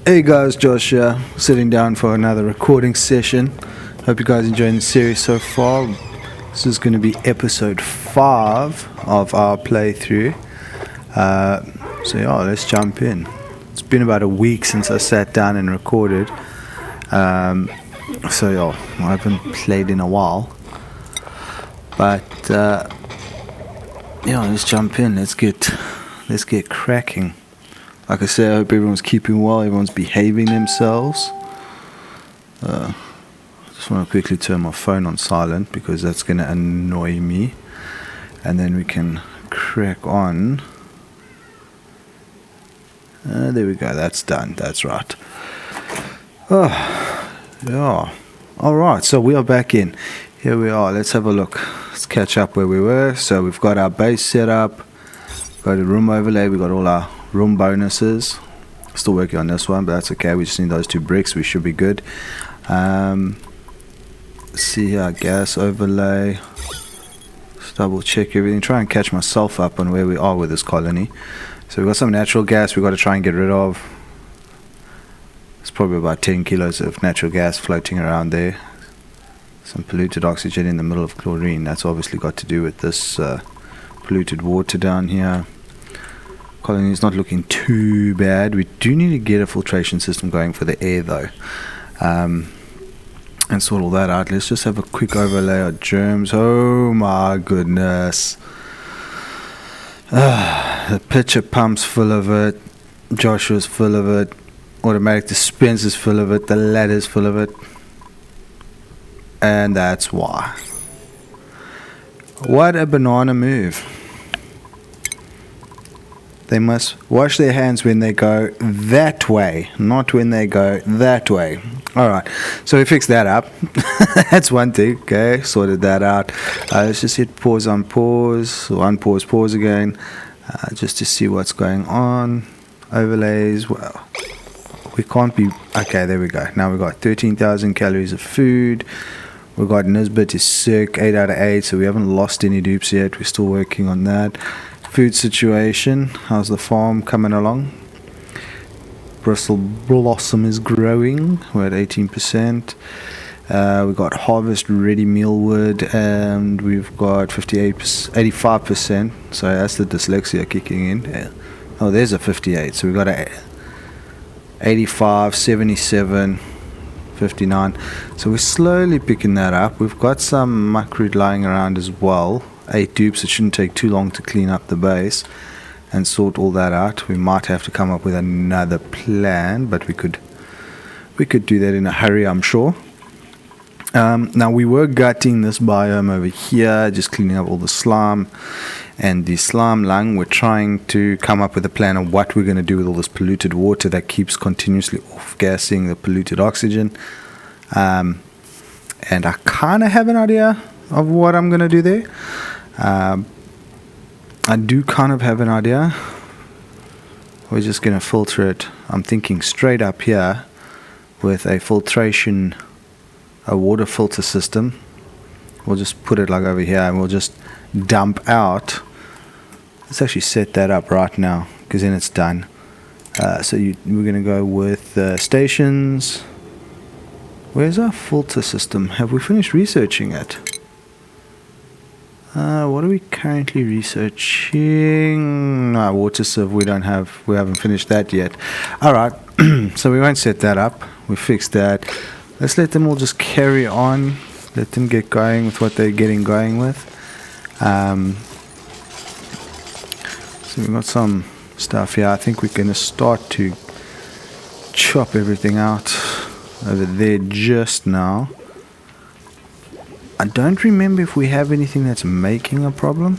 Hey guys, Josh here, sitting down for another recording session. Hope you guys enjoying the series so far. This is going to be episode 5 of our playthrough. So yeah, let's jump in. It's been about a week since I sat down and recorded. So yeah, I haven't played in a while. But yeah, let's jump in. Let's get cracking. Like I said, I hope everyone's keeping well, everyone's behaving themselves. I just want to quickly turn my phone on silent because that's going to annoy me. And then we can crack on. There we go, that's done, that's right. Oh, yeah. Alright, so we are back in. Here we are, let's have a look. Let's catch up where we were. So we've got our base set up, got a room overlay, we've got all our room bonuses. Still working on this one, but that's okay. We just need those 2 bricks. We should be good. Let's see here, gas overlay. Let's double check everything. Try and catch myself up on where we are with this colony. So we've got some natural gas we've got to try and get rid of. It's probably about 10 kilos of natural gas floating around there. Some polluted oxygen in the middle of chlorine. That's obviously got to do with this polluted water down here. Colony is not looking too bad. We do need to get a filtration system going for the air though, and sort all that out. Let's just have a quick overlay of germs. Oh my goodness, the pitcher pump's full of it, Joshua's full of it, automatic dispenser's full of it, the ladder's full of it, and that's why. What a banana move. They must wash their hands when they go that way, not when they go that way. Alright, so we fixed that up. That's one thing, okay, sorted that out. Let's just hit pause, unpause, or unpause, pause again, just to see what's going on. Overlays, well, we can't be, okay, there we go. Now we've got 13,000 calories of food. We've got Nisbet is sick, 8 out of 8, so we haven't lost any dupes yet. We're still working on that. Food situation, how's the farm coming along? Bristle blossom is growing, we're at 18%. We've got harvest ready mealwood, and we've got 85%. So that's the dyslexia kicking in. Oh, there's a 58, so we've got a 85, 77, 59. So we're slowly picking that up. We've got some muckroot lying around as well. 8 dupes. It shouldn't take too long to clean up the base and sort all that out. We might have to come up with another plan, but we could do that in a hurry, I'm sure. Now we were gutting this biome over here, just cleaning up all the slime and the slime lung. We're trying to come up with a plan of what we're going to do with all this polluted water that keeps continuously off-gassing the polluted oxygen. And I kind of have an idea of what I'm going to do there. I do kind of have an idea. We're just going to filter it. I'm thinking straight up here with a filtration, a water filter system. We'll just put it like over here and we'll just dump out. Let's actually set that up right now because then it's done. So we're going to go with stations. Where's our filter system? Have we finished researching it? What are we currently researching? No, water sieve we haven't finished that yet. Alright, so we won't set that up. We fixed that. Let's let them all just carry on. Let them get going with what they're getting going with. So we've got some stuff here. I think we're going to start to chop everything out over there just now. I don't remember if we have anything that's making a problem.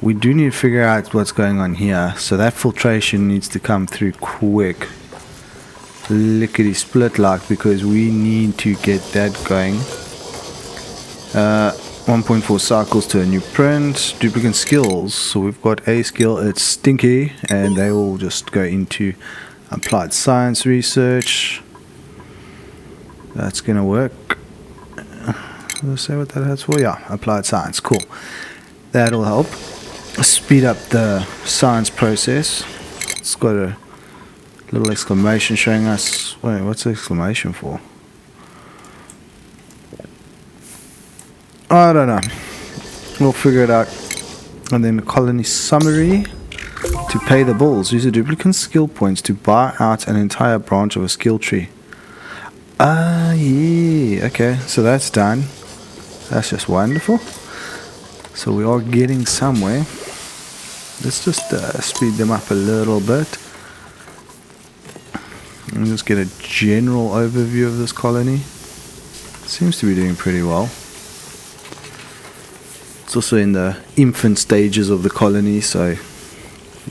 We do need to figure out what's going on here. So that filtration needs to come through quick. Lickety split like, because we need to get that going. 1.4 cycles to a new print. Duplicate skills. So we've got a skill, it's stinky, and they all just go into applied science research. That's gonna work. Let's say what that's for. Yeah, applied science. Cool. That'll help speed up the science process. It's got a Little exclamation showing us. Wait, what's the exclamation for? I don't know. We'll figure it out. And then the colony summary. To pay the bills, use a duplicate skill points to buy out an entire branch of a skill tree. Yeah. Okay, so that's done. That's just wonderful. So we are getting somewhere. Let's just speed them up a little bit. And just get a general overview of this colony. Seems to be doing pretty well. It's also in the infant stages of the colony, so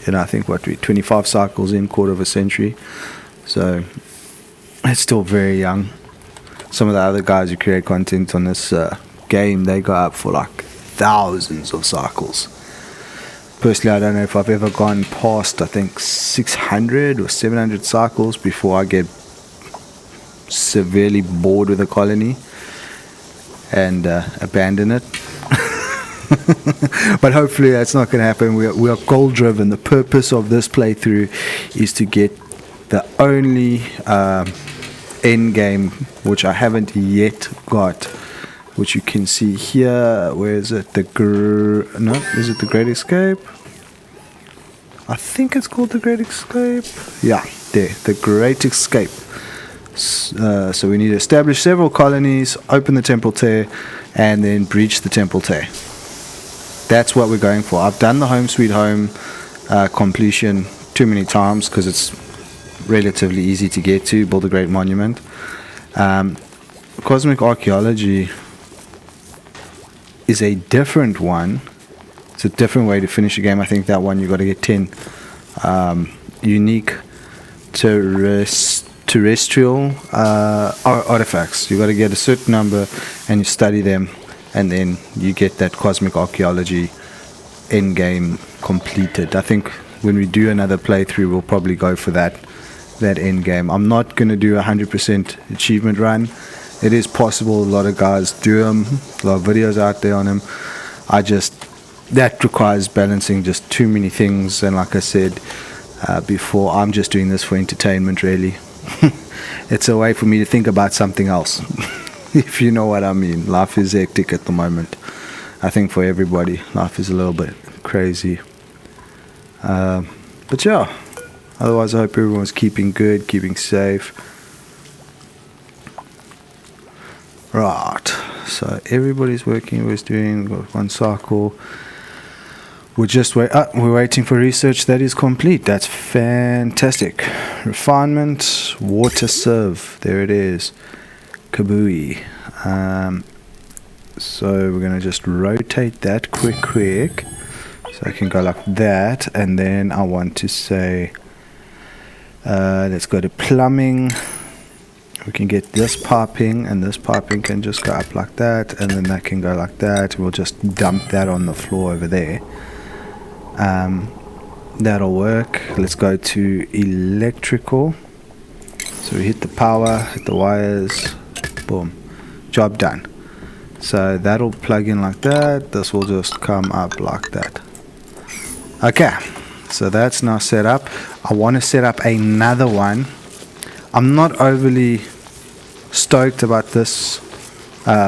I think what we 25 cycles in, quarter of a century. So it's still very young. Some of the other guys who create content on this game, they go up for like thousands of cycles. Personally, I don't know if I've ever gone past, I think 600 or 700 cycles before I get severely bored with the colony and abandon it. But hopefully that's not going to happen. We are goal driven. The purpose of this playthrough is to get the only end game which I haven't yet got, which you can see here. Where is it? Is it the Great Escape? I think it's called the Great Escape. Yeah, there, the Great Escape. So we need to establish several colonies, open the Temple Tear, and then breach the Temple Tear. That's what we're going for. I've done the Home Sweet Home completion too many times because it's relatively easy to get to. Build a great monument. Cosmic Archaeology is a different one. It's a different way to finish a game. I think that one you got to get 10 unique terrestrial artifacts. You got to get a certain number and you study them, and then you get that Cosmic Archaeology end game completed. I think when we do another playthrough, we'll probably go for that end game. I'm not going to do a 100% achievement run. It is possible. A lot of guys do them. A lot of videos out there on them. That requires balancing just too many things. And like I said before, I'm just doing this for entertainment, really. It's a way for me to think about something else. If you know what I mean. Life is hectic at the moment. I think for everybody, life is a little bit crazy. But yeah, otherwise I hope everyone's keeping good, keeping safe. Right, so everybody's working, everybody's doing, we've got one cycle. We're waiting for research that is complete. That's fantastic. Refinement, water serve, there it is. Kabooey. So we're going to just rotate that quick. So I can go like that, and then I want to say, let's go to plumbing. We can get this piping, and this piping can just go up like that, and then that can go like that. We'll just dump that on the floor over there. That'll work. Let's go to electrical. So we hit the power, hit the wires, boom, job done. So that'll plug in like that. This will just come up like that. Okay, so that's now set up. I want to set up another one. I'm not overly stoked about this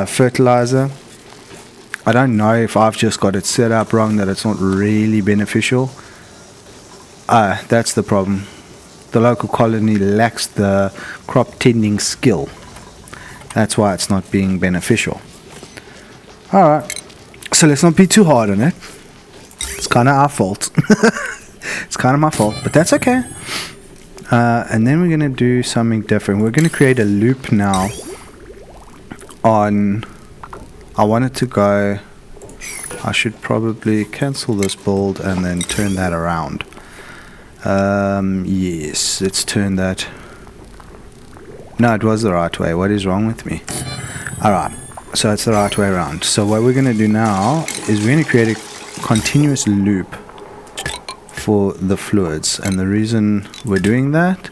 fertilizer. I don't know if I've just got it set up wrong, that it's not really beneficial. That's the problem. The local colony lacks the crop tending skill. That's why it's not being beneficial. Alright, so let's not be too hard on it. It's kind of our fault. It's kind of my fault, but that's okay. And then we're going to do something different. We're going to create a loop now on... I want it to go... I should probably cancel this build and then turn that around. Yes, let's turn that... No, it was the right way. What is wrong with me? Alright, so it's the right way around. So what we're going to do now is we're going to create a continuous loop for the fluids, and the reason we're doing that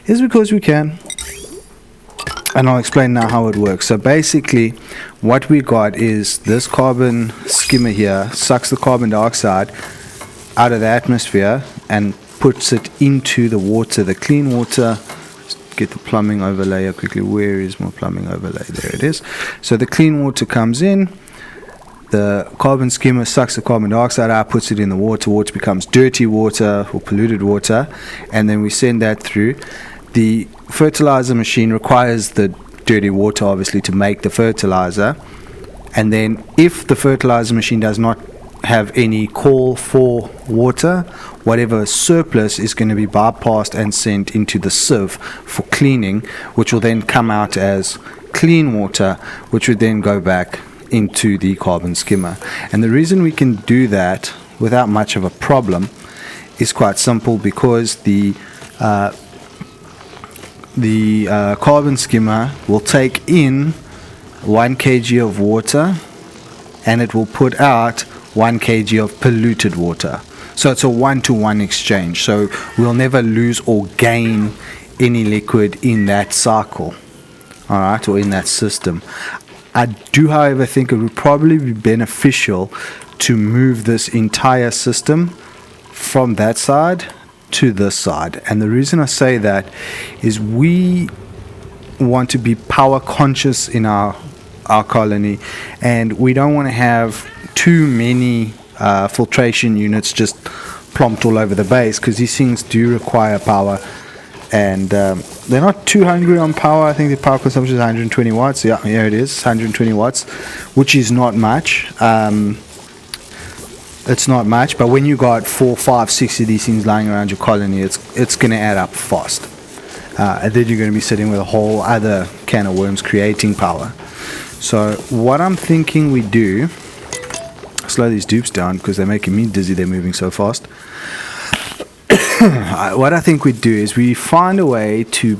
is because we can, and I'll explain now how it works. So basically what we got is this carbon skimmer here sucks the carbon dioxide out of the atmosphere and puts it into the water, the clean water. Get the plumbing overlay here quickly. Where is my plumbing overlay? There it is. So the clean water comes in, the carbon skimmer sucks the carbon dioxide out, puts it in the water. Water becomes dirty water or polluted water, and then we send that through. The fertilizer machine requires the dirty water obviously to make the fertilizer, and then if the fertilizer machine does not have any call for water, whatever surplus is going to be bypassed and sent into the sieve for cleaning, which will then come out as clean water, which would then go back into the carbon skimmer. And the reason we can do that without much of a problem is quite simple, because the carbon skimmer will take in 1 kg of water and it will put out 1 kg of polluted water. So it's a 1-to-1 exchange. So we'll never lose or gain any liquid in that cycle, all right, or in that system. I do, however, think it would probably be beneficial to move this entire system from that side to this side. And the reason I say that is we want to be power conscious in our colony, and we don't want to have too many filtration units just plonked all over the base, because these things do require power, and they're not too hungry on power. I think the power consumption is 120 watts. Yeah, here it is, 120 watts, which is not much. It's not much, but when you got 4, 5, 6 of these things lying around your colony, it's going to add up fast. And then you're going to be sitting with a whole other can of worms creating power. So what I'm thinking we do, slow these dupes down because they're making me dizzy, they're moving so fast. What I think we do is we find a way to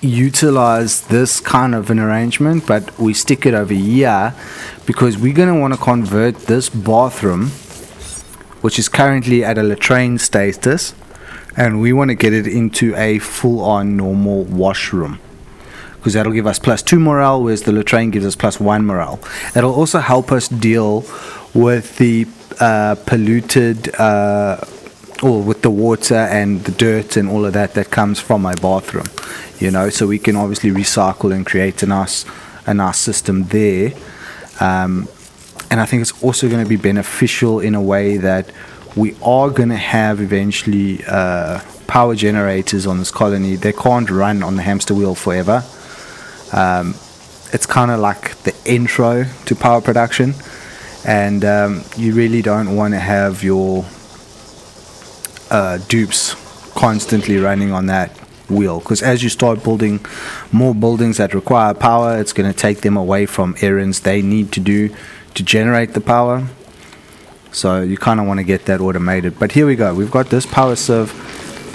utilize this kind of an arrangement, but we stick it over here, because we're going to want to convert this bathroom, which is currently at a latrine status, and we want to get it into a full-on normal washroom, because that'll give us +2 morale, whereas the latrine gives us +1 morale. That'll also help us deal with the polluted or with the water and the dirt and all of that comes from my bathroom, you know, so we can obviously recycle and create a nice system there. And I think it's also going to be beneficial in a way that we are going to have eventually power generators on this colony. They can't run on the hamster wheel forever. It's kind of like the intro to power production, and you really don't want to have your dupes constantly running on that wheel, because as you start building more buildings that require power, it's going to take them away from errands they need to do to generate the power. So you kind of want to get that automated. But here we go, we've got this power sieve.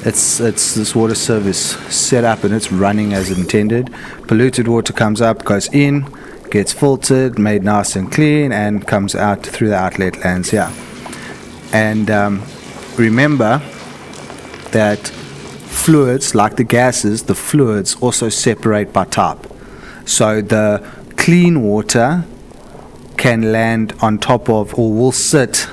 It's this water sieve is set up and it's running as intended. Polluted water comes up, goes in, gets filtered, made nice and clean, and comes out through the outlet lands here. And remember that fluids, like the gases, the fluids also separate by type. So the clean water can land on top of, or will sit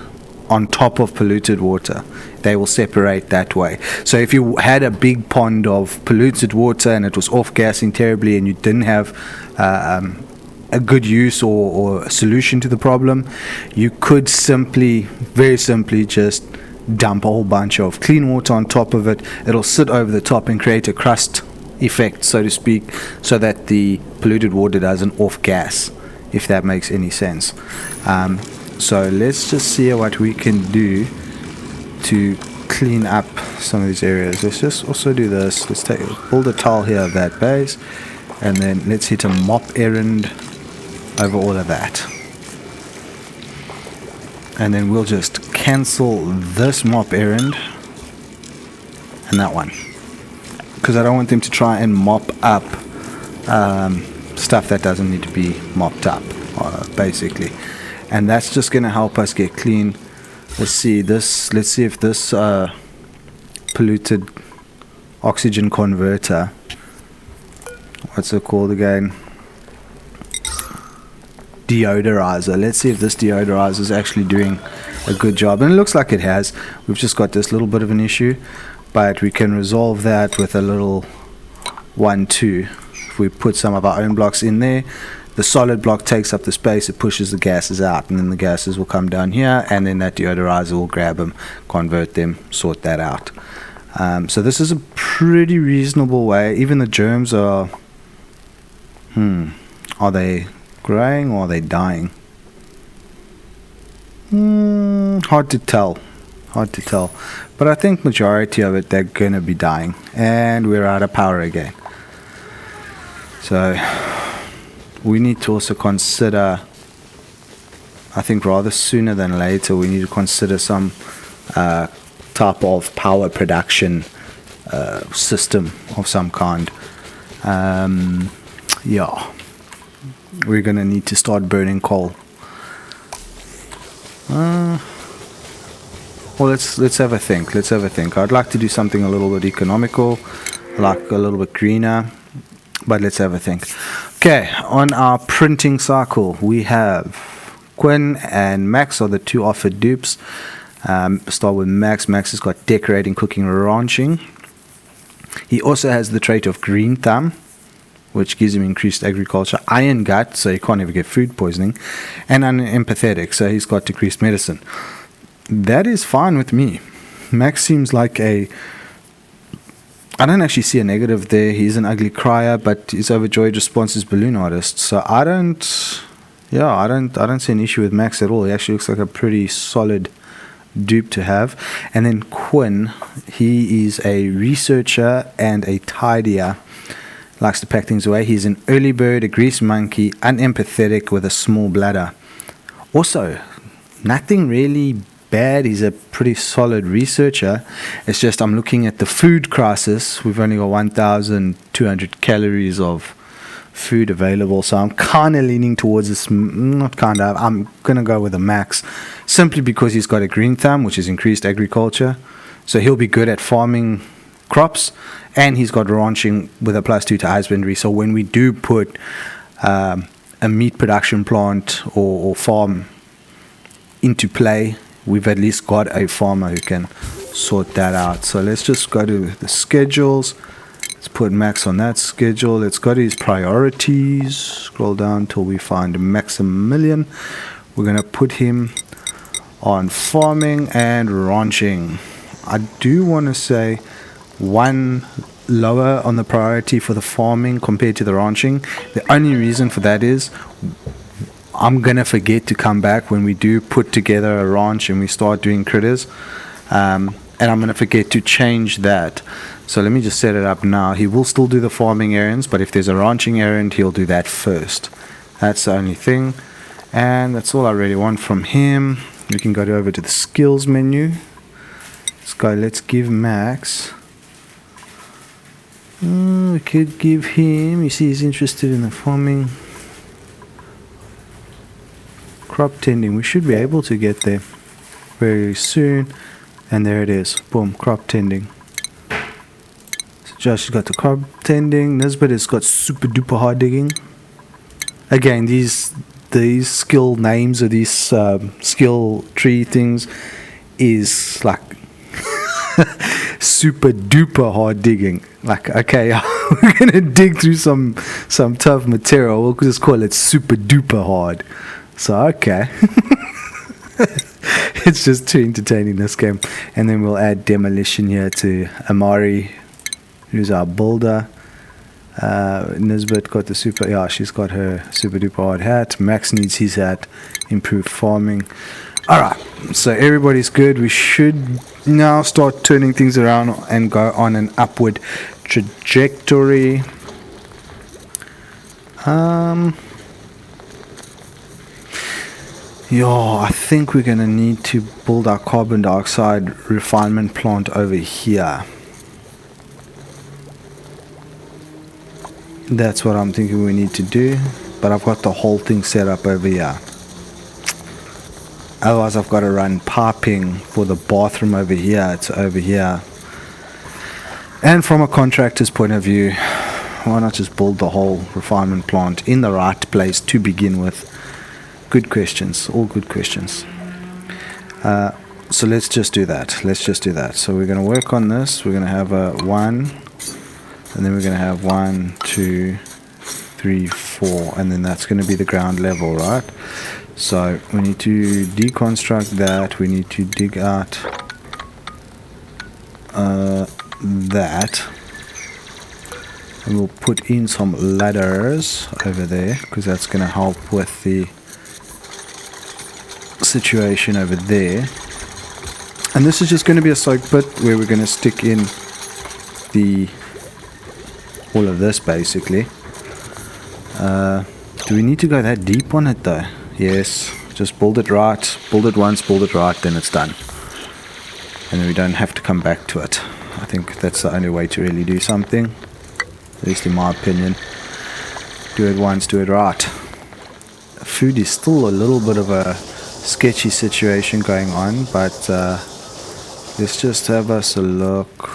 on top of, polluted water. They will separate that way. So if you had a big pond of polluted water and it was off-gassing terribly and you didn't have a good use or a solution to the problem, you could very simply just dump a whole bunch of clean water on top of it. It'll sit over the top and create a crust effect, so to speak, so that the polluted water doesn't off-gas, if that makes any sense. So let's just see what we can do to clean up some of these areas. Let's just also do this. Let's build a tile here of that base, and then let's hit a mop errand over all of that. And then we'll just cancel this mop errand and that one, because I don't want them to try and mop up stuff that doesn't need to be mopped up, basically. And that's just going to help us get clean. Let's see if this polluted oxygen converter, what's it called again? Deodorizer. Let's see if this deodorizer is actually doing a good job, and it looks like it has. We've just got this little bit of an issue, but we can resolve that with a little 1-2. If we put some of our own blocks in there, the solid block takes up the space, it pushes the gases out, and then the gases will come down here, and then that deodorizer will grab them, convert them, sort that out. So this is a pretty reasonable way. Even the germs are they growing or are they dying? Hard to tell, but I think majority of it, they're gonna be dying, and we're out of power again. So we need to also consider, I think rather sooner than later, we need to consider some type of power production system of some kind. Yeah, we're gonna need to start burning coal. Well, let's have a think. I'd like to do something a little bit economical, like a little bit greener, but let's have a think. Okay, on our printing cycle, we have Quinn and Max are the two offered dupes. Start with Max. Max has got decorating, cooking, ranching. He also has the trait of green thumb, which gives him increased agriculture, iron gut, so he can't ever get food poisoning, and unempathetic, so he's got decreased medicine. That is fine with me. Max seems like I don't actually see a negative there. He's an ugly crier, but his overjoyed response is balloon artist. So I don't see an issue with Max at all. He actually looks like a pretty solid dupe to have. And then Quinn, he is a researcher and a tidier. Likes to pack things away. He's an early bird, a grease monkey, unempathetic with a small bladder. Also, nothing really bad. He's a pretty solid researcher. It's just I'm looking at the food crisis. We've only got 1,200 calories of food available, so I'm kind of leaning towards this. Not kind of. I'm gonna go with a Max, simply because he's got a green thumb, which is increased agriculture, so he'll be good at farming crops, and he's got ranching with a +2 to husbandry. So when we do put a meat production plant or farm into play, we've at least got a farmer who can sort that out. So let's just go to the schedules. Let's put Max on that schedule. Let's go to his priorities. Scroll down till we find Maximilian. We're going to put him on farming and ranching. I do want to say one lower on the priority for the farming compared to the ranching. The only reason for that is I'm going to forget to come back when we do put together a ranch and we start doing critters. And I'm going to forget to change that. So let me just set it up now. He will still do the farming errands, but if there's a ranching errand, he'll do that first. That's the only thing. And that's all I really want from him. We can go over to the skills menu. Let's give Max. We could give him, you see he's interested in the farming. Crop tending, we should be able to get there very soon. And there it is, boom, crop tending. So Josh has got the crop tending. Nisbet has got super duper hard digging. Again, these skill names or these skill tree things is like super duper hard digging. Like, okay, we're gonna dig through some tough material. We'll just call it super duper hard. So okay. It's just too entertaining, this game. And then we'll add demolition here to Amari, who's our builder. Nisbet got the she's got her super duper hard hat. Max needs his hat. Improved farming. Alright, so everybody's good. We should now start turning things around and go on an upward trajectory. I think we're going to need to build our carbon dioxide refinement plant over here. That's what I'm thinking we need to do. But I've got the whole thing set up over here. Otherwise I've got to run piping for the bathroom over here to over here. And from a contractor's point of view, why not just build the whole refinement plant in the right place to begin with? Good questions, all good questions. So let's just do that. So we're going to work on this. We're going to have a 1, and then we're going to have 1, 2, 3, 4, and then that's going to be the ground level, right? So we need to deconstruct that. We need to dig out that, and we'll put in some ladders over there because that's going to help with the situation over there. And this is just going to be a soak pit where we're going to stick in all of this basically. Do we need to go that deep on it though? Yes, just build it right, build it once, build it right, then it's done. And then we don't have to come back to it. I think that's the only way to really do something, at least in my opinion. Do it once, do it right. Food is still a little bit of a sketchy situation going on, but let's just have us a look.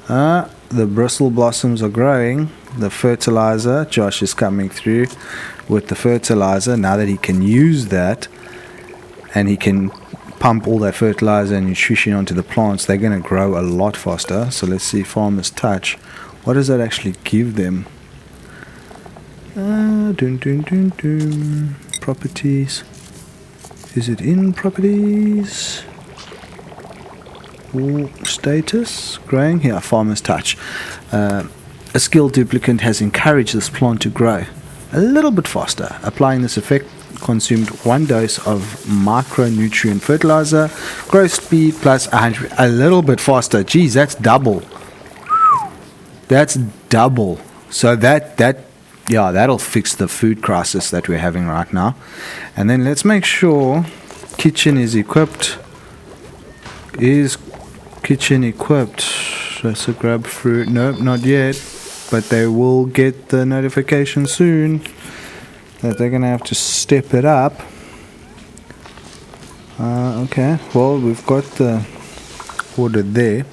The bristle blossoms are growing. The fertilizer, Josh is coming through with the fertilizer. Now that he can use that and he can pump all that fertilizer and nutrition onto the plants, they're going to grow a lot faster. So let's see, Farmer's Touch. What does that actually give them? Properties. Is it in properties? Ooh, status, growing here, Farmer's Touch. A skill duplicant has encouraged this plant to grow a little bit faster. Applying this effect consumed 1 dose of micronutrient fertilizer. Growth speed plus 100, a little bit faster. Geez, that's double. That's double. So that'll fix the food crisis that we're having right now. And then let's make sure kitchen is equipped. Is kitchen equipped? Let's grab fruit. Nope, not yet. But they will get the notification soon that they're going to have to step it up. Okay, well, we've got the order there.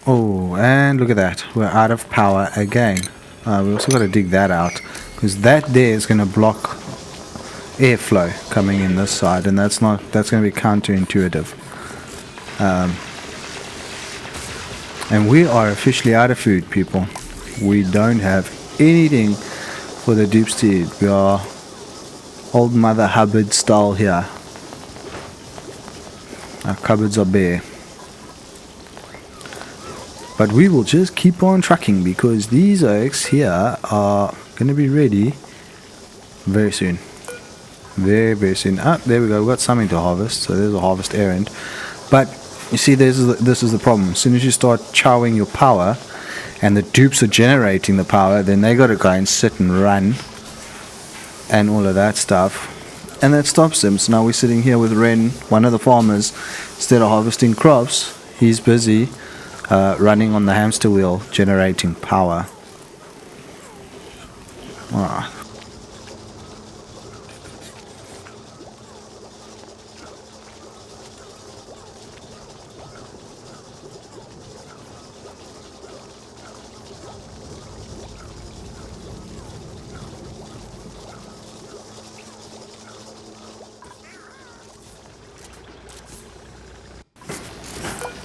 Oh, and look at that. We're out of power again. We also got to dig that out, because that there is going to block airflow coming in this side, and that's going to be counterintuitive. And we are officially out of food, people. We don't have anything for the dupes to eat. We are old Mother Hubbard style here. Our cupboards are bare. But we will just keep on trucking, because these oaks here are going to be ready very soon. Very, very soon. Ah, there we go. We've got something to harvest. So there's a harvest errand. But you see, this is the problem. As soon as you start chowing your power and the dupes are generating the power, then they got to go and sit and run and all of that stuff. And that stops them. So now we're sitting here with Ren, one of the farmers. Instead of harvesting crops, he's busy running on the hamster wheel, generating power. Alright.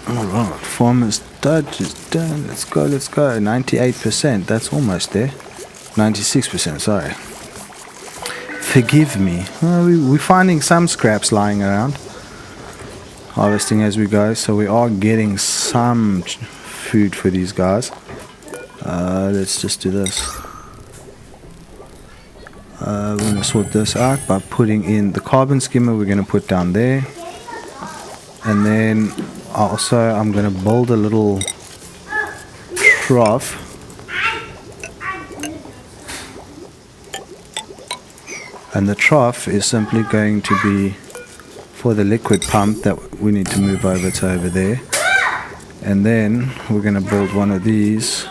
Alright, farmer's touch is done. Let's go. 98%. That's almost there. 96%, sorry. Forgive me. We're finding some scraps lying around. Harvesting as we go, so we are getting some food for these guys. Let's just do this. We're going to sort this out by putting in the carbon skimmer. We're going to put down there. And then also I'm going to build a little trough. And the trough is simply going to be for the liquid pump that we need to move over to over there. And then we're going to build one of these.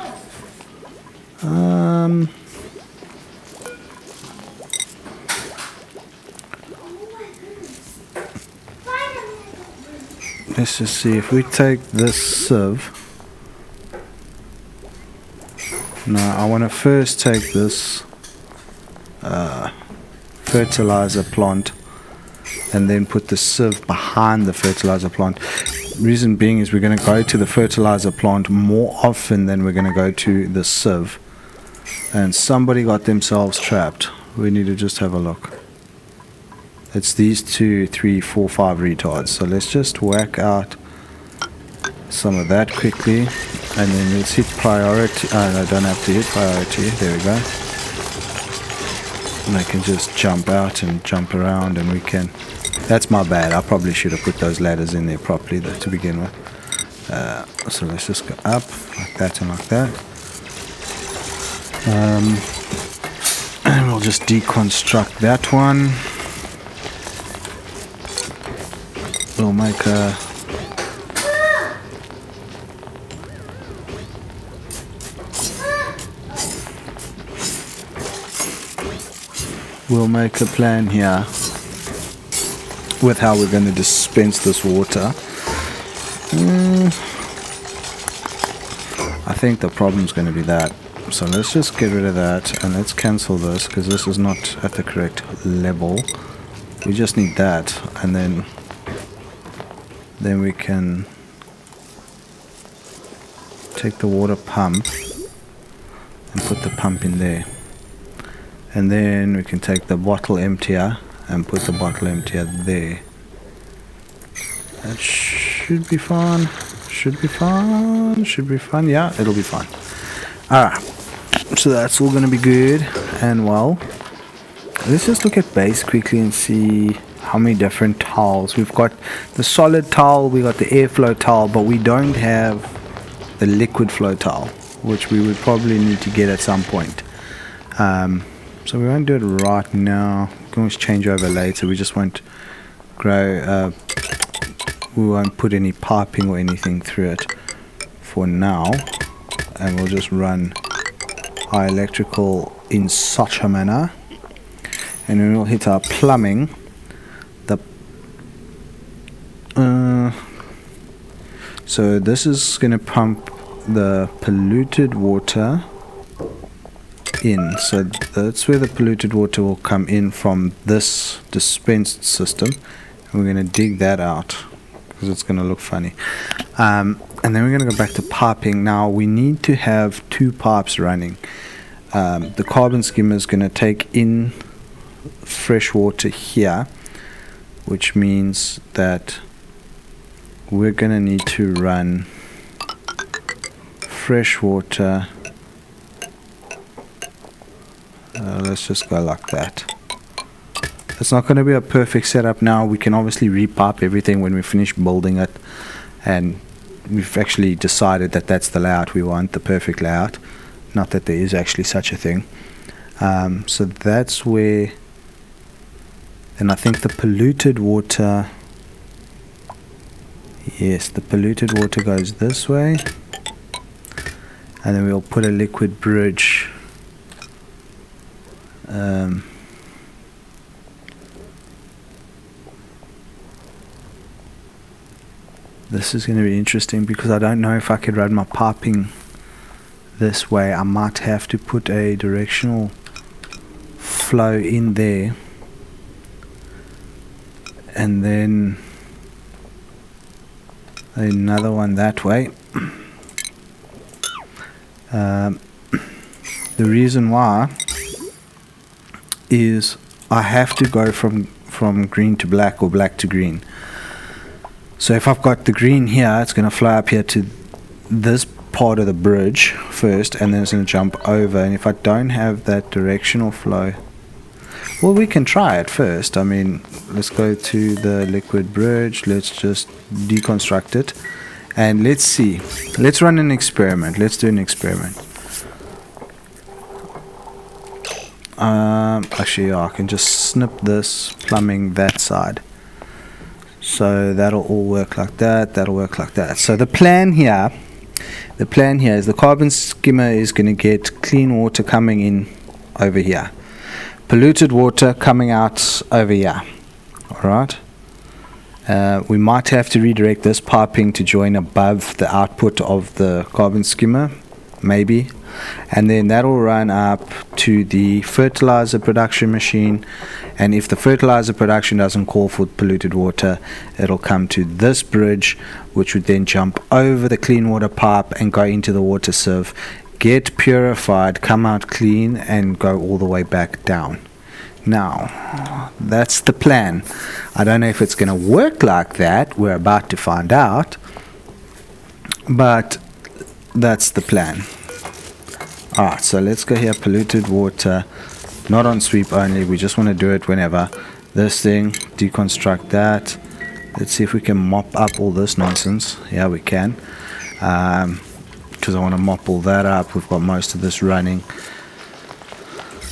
Let's just see if we take this sieve. No, I want to first take this fertilizer plant and then put the sieve behind the fertilizer plant. Reason being is we're going to go to the fertilizer plant more often than we're going to go to the sieve. And somebody got themselves trapped. We need to just have a look. It's these 2, 3, 4, 5 retards. So let's just whack out some of that quickly, and then let's hit priority. No, I don't have to hit priority. There we go. And I can just jump out and jump around, and we can. That's my bad. I probably should have put those ladders in there properly though, to begin with. So let's just go up like that and like that. And we'll just deconstruct that one. We'll make a plan here with how we're going to dispense this water. I think the problem's going to be that. So let's just get rid of that, and let's cancel this because this is not at the correct level. We just need that, and then we can take the water pump and put the pump in there, and then we can take the bottle emptier and put the bottle emptier there. That should be fine. Should be fine. Yeah, it'll be fine. Alright, so that's all going to be good and well. Let's just look at base quickly and see how many different tiles. We've got the solid tile, we got the airflow tile, but we don't have the liquid flow tile, which we would probably need to get at some point. So we won't do it right now. We can always change over later. We just won't grow, we won't put any piping or anything through it for now, and we'll just run our electrical in such a manner, and then we'll hit our plumbing. So this is going to pump the polluted water in. So that's where the polluted water will come in from this dispensed system. And we're going to dig that out because it's going to look funny. And then we're going to go back to piping. Now we need to have 2 pipes running. The carbon skimmer is going to take in fresh water here, which means that we're going to need to run fresh water. Let's just go like that. It's not going to be a perfect setup now. We can obviously repipe everything when we finish building it, and we've actually decided that that's the layout we want, the perfect layout. Not that there is actually such a thing. So that's where, and I think the polluted water, yes, the polluted water goes this way, and then we'll put a liquid bridge this is going to be interesting because I don't know if I could run my piping this way. I might have to put a directional flow in there, and then another one that way. The reason why is I have to go from green to black or black to green. So if I've got the green here, it's going to fly up here to this part of the bridge first, and then it's going to jump over. And if I don't have that directional flow, well, we can try it first. I mean, let's go to the liquid bridge. Let's just deconstruct it, and let's see. Let's run an experiment. Let's do an experiment. Actually, yeah, I can just snip this plumbing that side. So that'll all work like that. That'll work like that. So the plan here is the carbon skimmer is going to get clean water coming in over here, polluted water coming out over here. Alright, we might have to redirect this piping to join above the output of the carbon skimmer. maybe. And then that'll run up to the fertilizer production machine, and if the fertilizer production doesn't call for polluted water, it'll come to this bridge, which would then jump over the clean water pipe and go into the water sieve, get purified, come out clean, and go all the way back down. Now, that's the plan. I don't know if it's going to work like that. We're about to find out, but that's the plan. Alright, so let's go here, polluted water, not on sweep only, we just want to do it whenever. This thing, deconstruct that. Let's see if we can mop up all this nonsense. Yeah, we can. Because I want to mop all that up. We've got most of this running.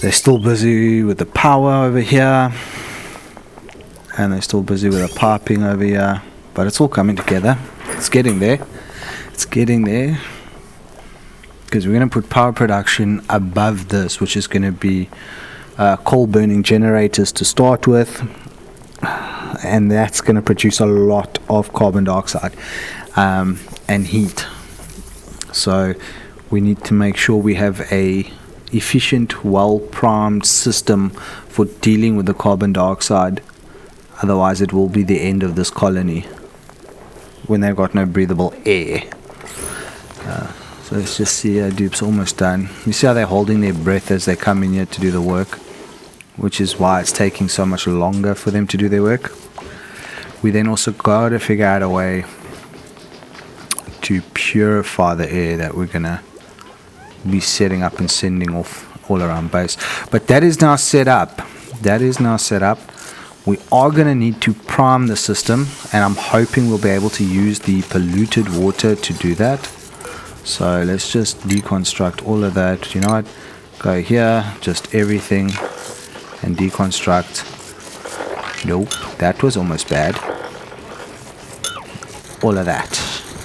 They're still busy with the power over here. And they're still busy with the piping over here. But it's all coming together. It's getting there. It's getting there. Because we're going to put power production above this, which is going to be coal burning generators to start with, and that's going to produce a lot of carbon dioxide and heat. So we need to make sure we have a efficient, well-primed system for dealing with the carbon dioxide. Otherwise it will be the end of this colony when they've got no breathable air. So let's just see, dupe's almost done. You see how they're holding their breath as they come in here to do the work, which is why it's taking so much longer for them to do their work. We then also got to figure out a way to purify the air that we're going to be setting up and sending off all around base. But that is now set up. That is now set up. We are going to need to prime the system, and I'm hoping we'll be able to use the polluted water to do that. So let's just deconstruct all of that. You know what? Go here, just everything, and deconstruct. Nope, that was almost bad. All of that.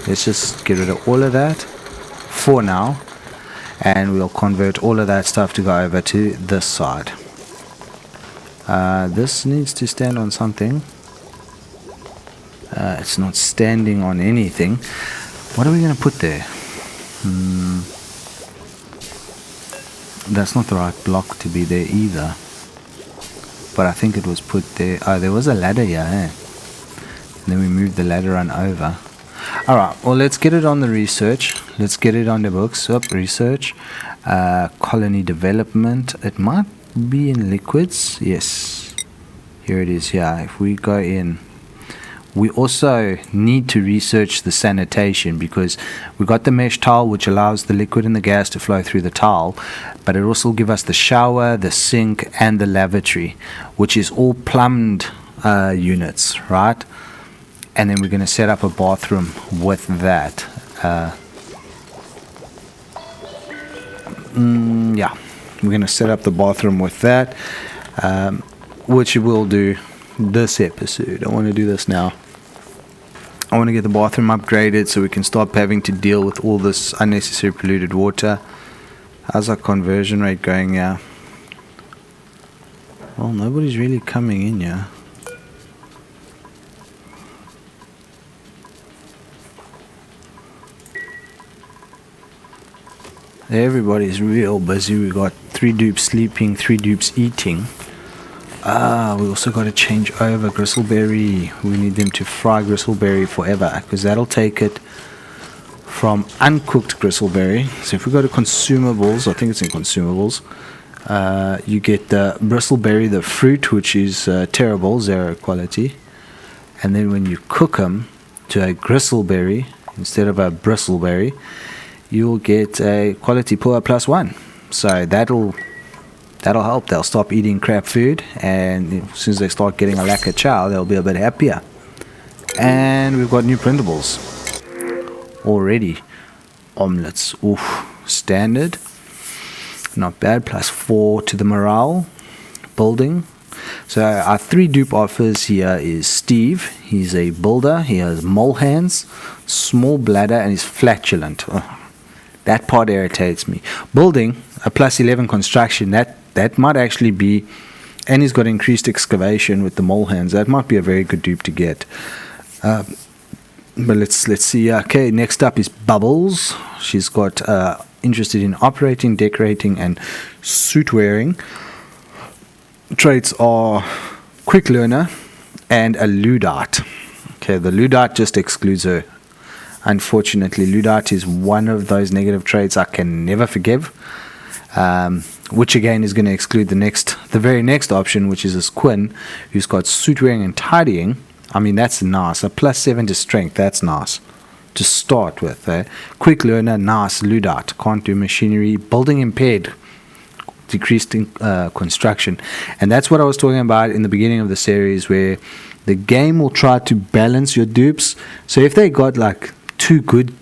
Let's just get rid of all of that for now, and we'll convert all of that stuff to go over to this side. This needs to stand on something. It's not standing on anything. What are we going to put there? That's not the right block to be there either, but I think it was put there. Oh, there was a ladder here, eh? And then we moved the ladder on over. Alright, well, let's get it on the research. Let's get it on the books. Research, colony development. It might be in liquids. Yes, here it is here. If we go in, we also need to research the sanitation, because we got the mesh tile, which allows the liquid and the gas to flow through the tile, but it also give us the shower, the sink, and the lavatory, which is all plumbed units, right? And then we're going to set up a bathroom with that. Yeah, we're going to set up the bathroom with that, which we'll do this episode. I want to do this now. I want to get the bathroom upgraded so we can stop having to deal with all this unnecessary polluted water. How's our conversion rate going here? Well, nobody's really coming in here. Everybody's real busy. We got 3 dupes sleeping, 3 dupes eating. We also got to change over gristleberry. We need them to fry gristleberry forever, because that'll take it from uncooked gristleberry. So if we go to consumables, I think it's in consumables, you get the bristleberry, the fruit, which is terrible, 0 quality. And then when you cook them to a gristleberry instead of a bristleberry, you'll get a quality poor +1. So that'll help. They'll stop eating crap food, and as soon as they start getting a lack of chow, they'll be a bit happier. And we've got new printables already. Omelets, oof, standard, not bad, +4 to the morale building. So our 3 dupe offers here is Steve. He's a builder. He has mole hands, small bladder, and he's flatulent. That part irritates me. Building a +11 construction, that might actually be, and he's got increased excavation with the mole hands. That might be a very good dupe to get. But let's see. Okay, next up is Bubbles. She's got interested in operating, decorating, and suit wearing. Traits are quick learner and a Luddite. Okay, the Luddite just excludes her. Unfortunately, Luddite is one of those negative traits I can never forgive, which again is going to exclude the very next option, which is this Quinn, who's got suit wearing and tidying. I mean, that's nice. A +7 to strength, that's nice to start with. Quick learner, nice. Luddite, can't do machinery. Building impaired, decreased in construction. And that's what I was talking about in the beginning of the series, where the game will try to balance your dupes. So if they got like two good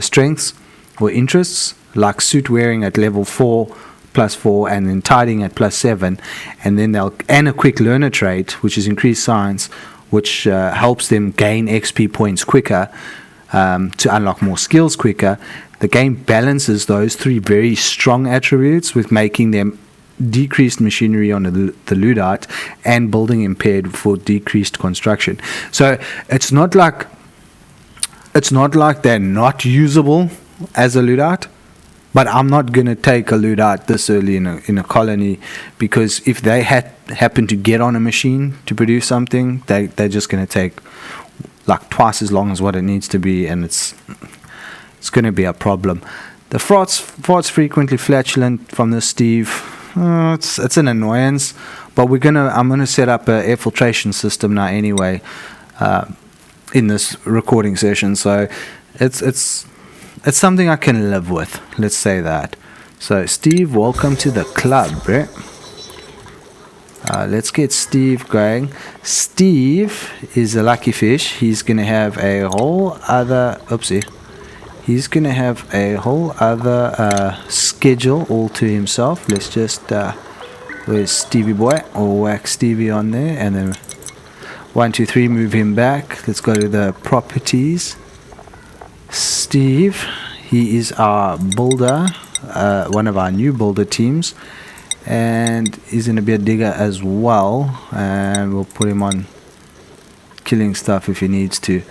strengths or interests, like suit wearing at level 4 +4, and then tidying at +7, and then and a quick learner trait, which is increased science, which helps them gain XP points quicker, to unlock more skills quicker. The game balances those three very strong attributes with making them decreased machinery on the Luddite and building impaired for decreased construction. So it's not like they're not usable as a Luddite, but I'm not going to take a Luddite this early in a colony, because if they happen to get on a machine to produce something, they're just going to take like twice as long as what it needs to be, and it's going to be a problem. The farts frequently flatulent from this Steve. It's an annoyance, but I'm gonna set up an air filtration system now anyway, in this recording session, so it's something I can live with, let's say that. So Steve, welcome to the club, right? Let's get Steve going. Steve is a lucky fish. He's gonna have a whole other He's gonna have a whole other schedule all to himself. Let's just where's Stevie boy? Or whack Stevie on there, and then 1, 2, 3, move him back. Let's go to the properties. Steve, he is our builder, one of our new builder teams, and he's going to be a digger as well, and we'll put him on killing stuff if he needs to.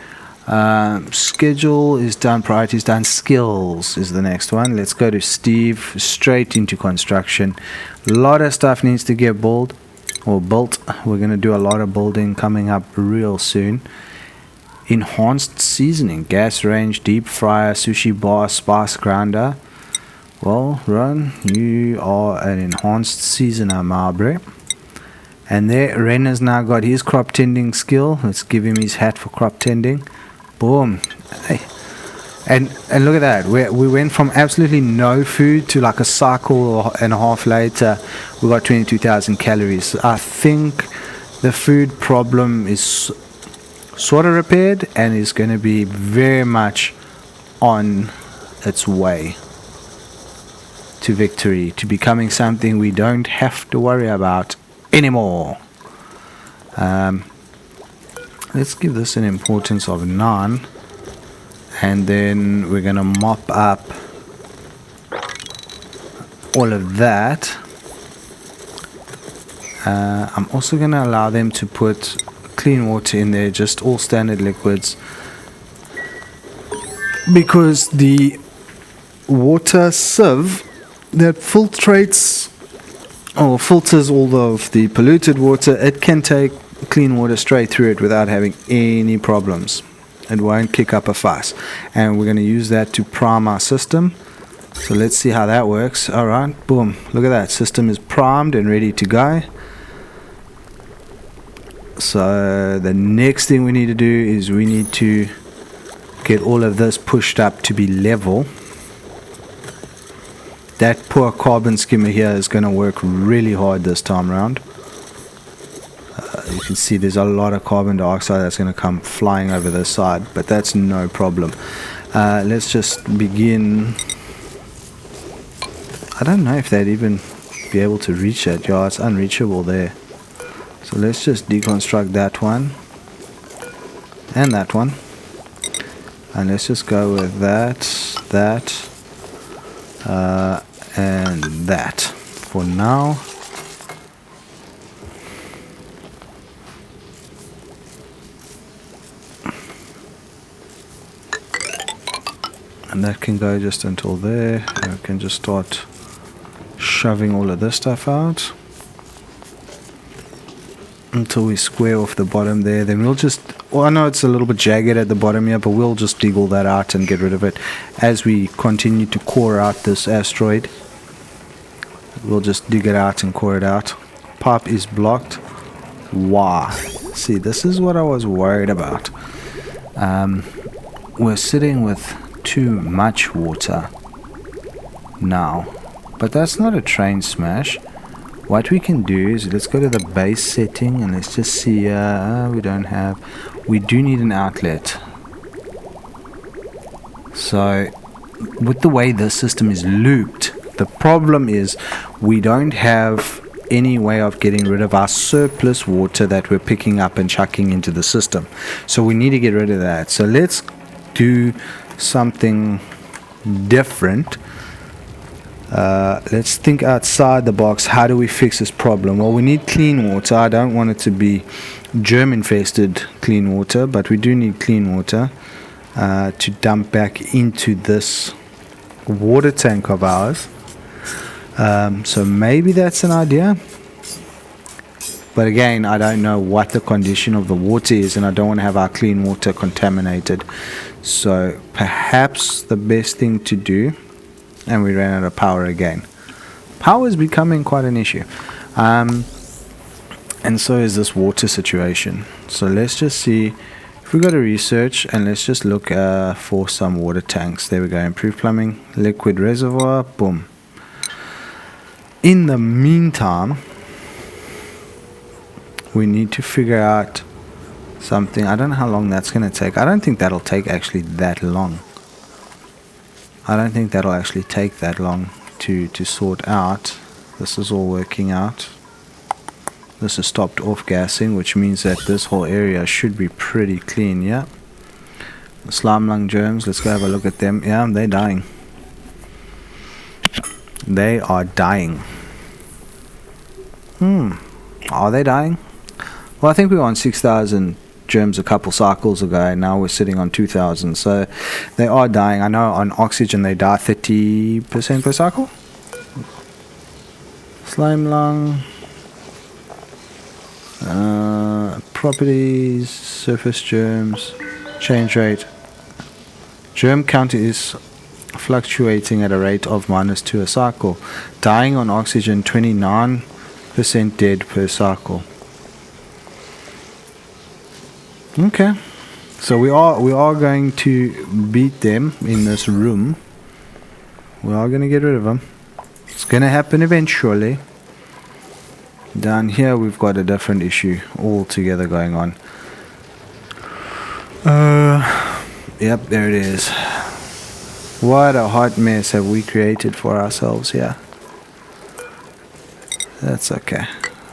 Schedule is done, priorities done, skills is the next one. Let's go to Steve, straight into construction. A lot of stuff needs to get built. We're going to do a lot of building coming up real soon. Enhanced seasoning, gas range, deep fryer, sushi bar, spice grinder. Well, Ron, you are an enhanced seasoner, Marbury. And there, Ren has now got his crop tending skill. Let's give him his hat for crop tending. Boom. Hey. And look at that. We went from absolutely no food to like a cycle and a half later, we got 22,000 calories. I think the food problem is sort of repaired and is going to be very much on its way to victory, to becoming something we don't have to worry about anymore. Let's give this an importance of 9, and then we're going to mop up all of that. I'm also going to allow them to put clean water in there, just all standard liquids, because the water sieve that filters all of the polluted water, it can take clean water straight through it without having any problems. It won't kick up a fuss, and we're going to use that to prime our system. So let's see how that works. Alright, boom, look at that, system is primed and ready to go. So the next thing we need to do is we need to get all of this pushed up to be level. That poor carbon skimmer here is going to work really hard this time around. You can see there's a lot of carbon dioxide that's going to come flying over this side, but that's no problem. Let's just begin. I don't know if they'd even be able to reach it. Yeah, it's unreachable there. So let's just deconstruct that one and that one, and let's just go with that, and that for now. And that can go just until there. And we can just start shoving all of this stuff out until we square off the bottom there. Then we'll just, well, I know it's a little bit jagged at the bottom here, but we'll just dig all that out and get rid of it as we continue to core out this asteroid. We'll just dig it out and core it out. Pipe is blocked. Wow. See, this is what I was worried about. We're sitting with too much water now, but that's not a train smash. What we can do is let's go to the base setting and let's just see. We do need an outlet. So with the way this system is looped, the problem is we don't have any way of getting rid of our surplus water that we're picking up and chucking into the system. So we need to get rid of that. So let's do something different. Let's think outside the box. How do we fix this problem? Well, we need clean water. I don't want it to be germ infested clean water, but we do need clean water to dump back into this water tank of ours. So maybe that's an idea, but again, I don't know what the condition of the water is, and I don't want to have our clean water contaminated. So perhaps the best thing to do, and we ran out of power again. Power is becoming quite an issue, and so is this water situation. So let's just see if we go to research and let's just look for some water tanks. There we go. Improve plumbing, liquid reservoir, boom. In the meantime, we need to figure out something. I don't know how long that's going to take. I don't think that'll take actually that long. I don't think that'll actually take that long to sort out. This is all working out. This is stopped off gassing, which means that this whole area should be pretty clean. Yeah. The slime lung germs, let's go have a look at them. Yeah, they're dying. They are dying. Are they dying? Well, I think we were on 6,000 germs a couple cycles ago, and now we're sitting on 2,000. So they are dying. I know on oxygen they die 30% per cycle. Slime lung. Properties, surface germs, change rate. Germ count is fluctuating at a rate of -2 a cycle. Dying on oxygen, 29% dead per cycle. Okay, so we are going to beat them in this room. We are going to get rid of them. It's going to happen eventually. Down here we've got a different issue altogether going on. Yep, there it is. What a hot mess have we created for ourselves here. That's okay.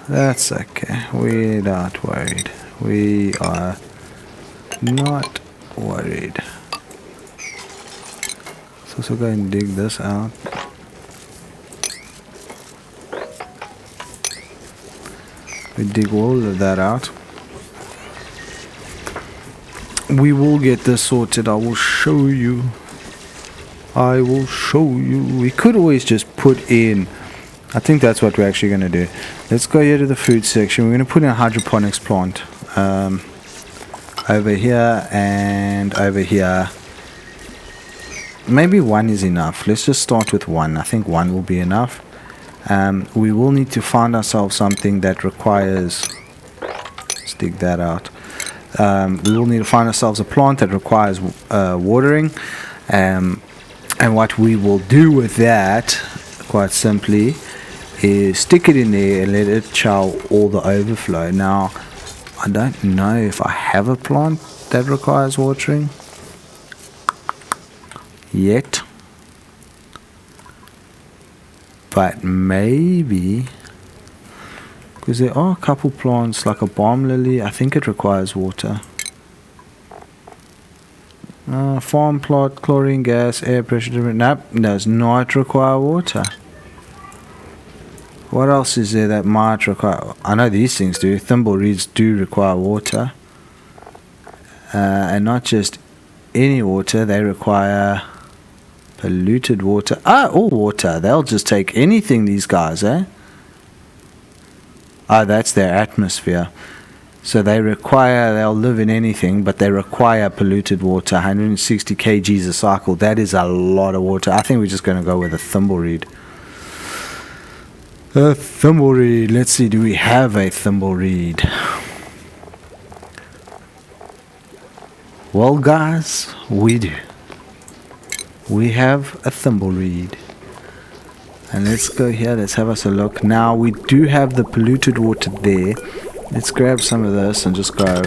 That's okay. We're not worried. We are not worried. So let's go and dig this out. We dig all of that out. We will get this sorted. I will show you. I will show you. We could always just put in, I think that's what we're actually going to do. Let's go here to the food section. We're going to put in a hydroponics plant over here and over here. Maybe one is enough. Let's just start with one. I think one will be enough. We will need to find ourselves something that requires, let's dig that out. We will need to find ourselves a plant that requires watering. And what we will do with that, quite simply, is stick it in there and let it chow all the overflow. Now, I don't know if I have a plant that requires watering yet. But maybe, because there are a couple plants like a balm lily, I think it requires water. Farm plot, chlorine gas, air pressure different. Nope, does not require water. What else is there that might require? I know these things do. Thimble reeds do require water, and not just any water. They require Polluted water. All water. They'll just take anything, these guys, eh? That's their atmosphere. So they'll live in anything, but they require polluted water. 160 kgs a cycle. That is a lot of water. I think we're just going to go with a thimbleweed. A thimbleweed. Let's see, do we have a thimbleweed? Well, guys, we do. We have a thimbleweed. And let's go here, let's have us a look. Now, we do have the polluted water there. Let's grab some of this and just go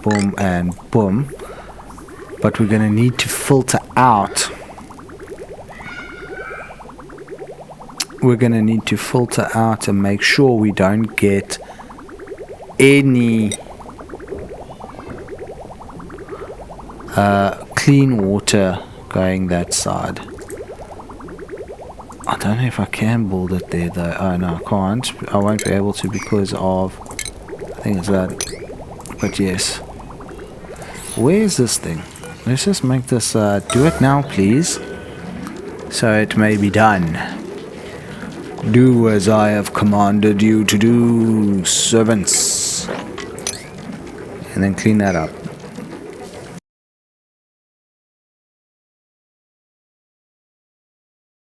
boom and boom. But we're going to need to filter out. We're going to need to filter out and make sure we don't get any clean water going that side. I don't know if I can build it there though. Oh no, I can't. I won't be able to because of, I think it's that. But yes. Where is this thing? Let's just make this, do it now please. So it may be done. Do as I have commanded you to do, servants. And then clean that up.